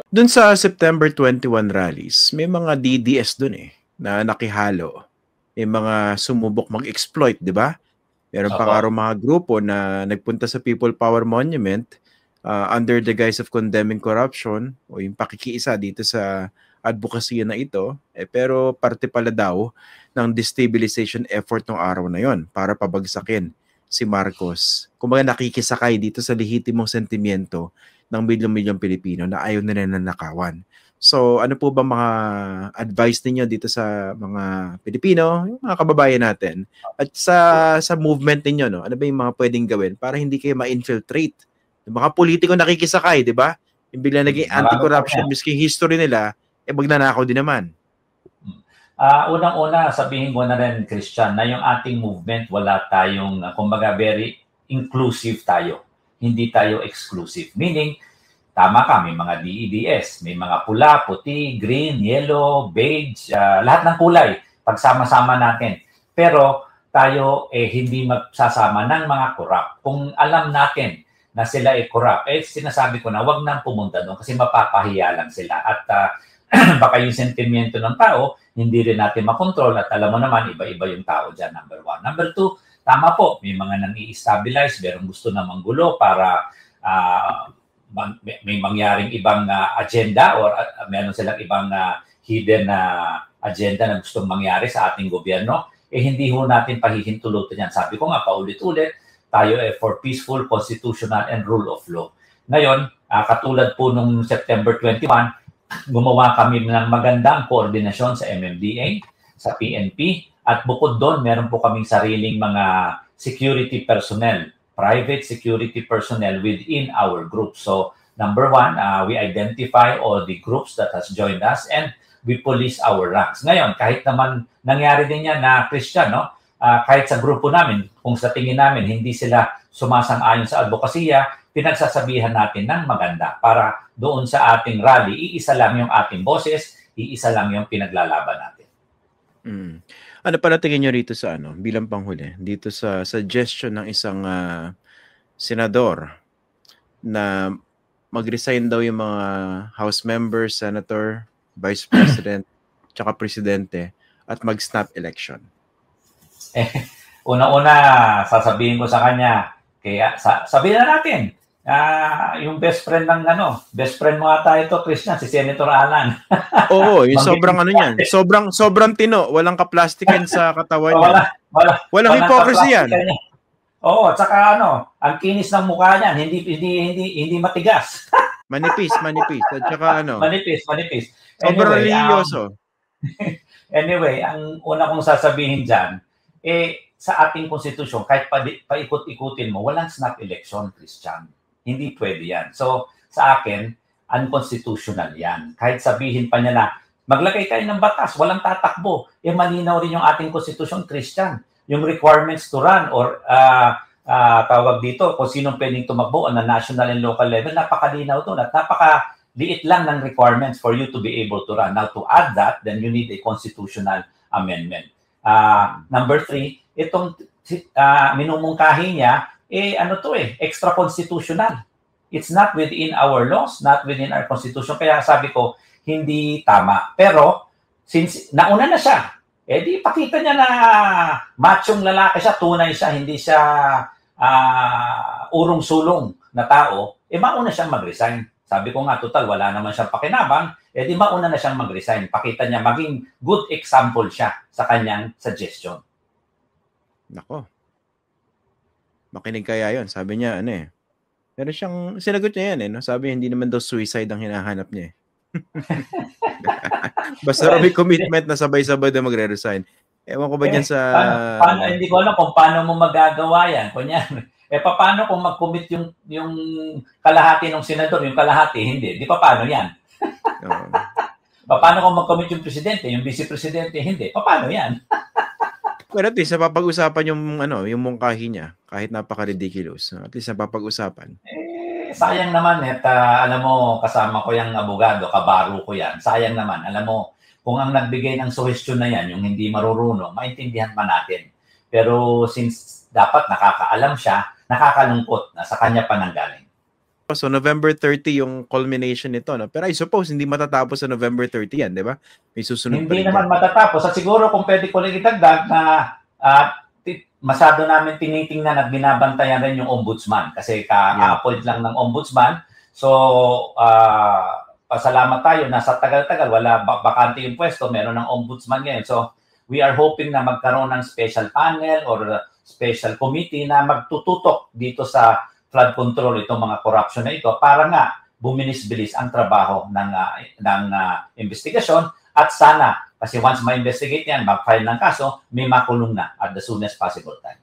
Dun sa September 21 rallies, may mga DDS dun na nakihalo. May mga sumubok mag-exploit, di ba? Meron pa nga mga grupo na nagpunta sa People Power Monument under the guise of condemning corruption o yung pakikiisa dito sa advocacy na ito, pero parte pala daw ng destabilization effort ng araw na yon para pabagsakin si Marcos. Kumbaga nakikisakay dito sa lehitimong sentimiento ng milyong-milyong Pilipino na ayaw nila nanakawan. So ano po ba mga advice ninyo dito sa mga Pilipino, yung mga kababayan natin, at sa movement ninyo, no? Ano ba yung mga pwedeng gawin para hindi kayo ma-infiltrate? Yung mga politiko nakikisakay, di ba? Yung bigla naging anti-corruption, miski history nila, magnanakaw din naman. Unang-una, sabihin ko na rin, Christian, na yung ating movement, wala tayong, kumbaga, very inclusive tayo. Hindi tayo exclusive. Meaning, tama ka, may mga DEDS, may mga pula, puti, green, yellow, beige, lahat ng kulay, pagsama-sama natin. Pero tayo hindi magsasama ng mga corrupt. Kung alam natin na sila corrupt, sinasabi ko na wag nang pumunta doon kasi mapapahiya lang sila. At baka yung sentimiento ng tao, hindi rin natin makontrol at alam mo naman, iba-iba yung tao dyan, number one. Number two, tama po, may mga nang-i-stabilize, merong gusto na manggulo para may mangyaring ibang agenda or meron silang ibang hidden agenda na gustong mangyari sa ating gobyerno, hindi ho natin pahihintulutan yan. Sabi ko nga, paulit-ulit, tayo for peaceful, constitutional, and rule of law. Ngayon, katulad po nung September 21, gumawa kami ng magandang koordinasyon sa MMDA, sa PNP, at bukod doon, meron po kaming sariling mga security personnel, private security personnel within our group. So, number one, we identify all the groups that has joined us and we police our ranks. Ngayon, kahit naman nangyari din yan na Christian, no? Kahit sa grupo namin, kung sa tingin namin hindi sila sumasang-ayon sa advokasya, pinagsasabihan natin ng maganda para doon sa ating rally, iisa lang yung ating boses, iisa lang yung pinaglalaban natin. Ano pa natingin nyo rito sa bilang panghuli, dito sa suggestion ng isang senador na mag-resign daw yung mga House members, Senator, Vice President, tsaka Presidente at mag-snap election? Una-una, sasabihin ko sa kanya, kaya sabihin na natin, yung best friend ng best friend mo ata ito, Christian, si Senator Alan. Oo, yung sobrang niyan. Sobrang tino, walang kaplastikan sa katawan niya. Walang hypocrisy yan. Oo, tsaka ang kinis ng mukha niyan, hindi matigas. manipis. At tsaka manipis. Sobrang religyoso. Anyway, ang una kong sasabihin diyan, sa ating konstitusyon, kahit paikot-ikutin mo, walang snap election, Christian. Hindi pwede yan. So, sa akin, unconstitutional yan. Kahit sabihin pa niya na, maglagay tayo ng batas, walang tatakbo. Malinaw rin yung ating konstitusyon, Christian. Yung requirements to run or tawag dito, kung sinong pwedeng tumakbo on a national and local level, napakalinaw to. At napakaliit lang ng requirements for you to be able to run. Now, to add that, then you need a constitutional amendment. Number three, itong minumungkahi niya, extra-constitutional. It's not within our laws, not within our constitution. Kaya sabi ko, hindi tama. Pero, since nauna na siya, di pakita niya na machong lalaki siya, tunay siya, hindi siya urong-sulong na tao, mauna siyang mag-resign. Sabi ko nga, total, wala naman siyang pakinabang, di mauna na siyang mag-resign. Pakita niya, maging good example siya sa kanyang suggestion. Nako. Makinig kaya yon. Sabi niya, pero siyang, sinagot niya yan, no? Sabi, hindi naman daw suicide ang hinahanap niya. Basta may commitment na sabay-sabay na magre-resign. Ewan ko ba dyan sa... hindi ko alam kung paano mo magagawa yan. Kunyari, paano kung mag-commit yung kalahati ng senador, yung kalahati, hindi. Di paano yan? Paano kung mag-commit yung presidente, yung vice-presidente, hindi. Paano yan? Well, at least napapag-usapan yung mungkahi niya, kahit napaka-ridiculous. At least napapag-usapan. Sayang naman, alam mo, kasama ko yung abogado, kabaro ko yan. Sayang naman, alam mo, kung ang nagbigay ng suhestyon na yan, yung hindi marurunong, maintindihan pa natin. Pero since dapat nakakaalam siya, nakakalungkot na sa kanya pa nanggaling. So November 30 yung culmination nito, no? Pero I suppose hindi matatapos sa November 30 yan, di ba? May susunod hindi naman matatapos. At siguro kung pwede ko lang itagdag na masyado namin tinitingnan at binabantayan rin yung ombudsman kasi ka-appoint lang ng ombudsman. So, pasalamat tayo na sa tagal-tagal, wala bakante yung pwesto, meron ng ombudsman ngayon. So, we are hoping na magkaroon ng special panel or special committee na magtututok dito sa flood control itong mga corruption na ito para nga bumilis-bilis ang trabaho ng investigasyon at sana kasi once ma-investigate yan, mag-file ng kaso, may makulong na at the soonest possible time.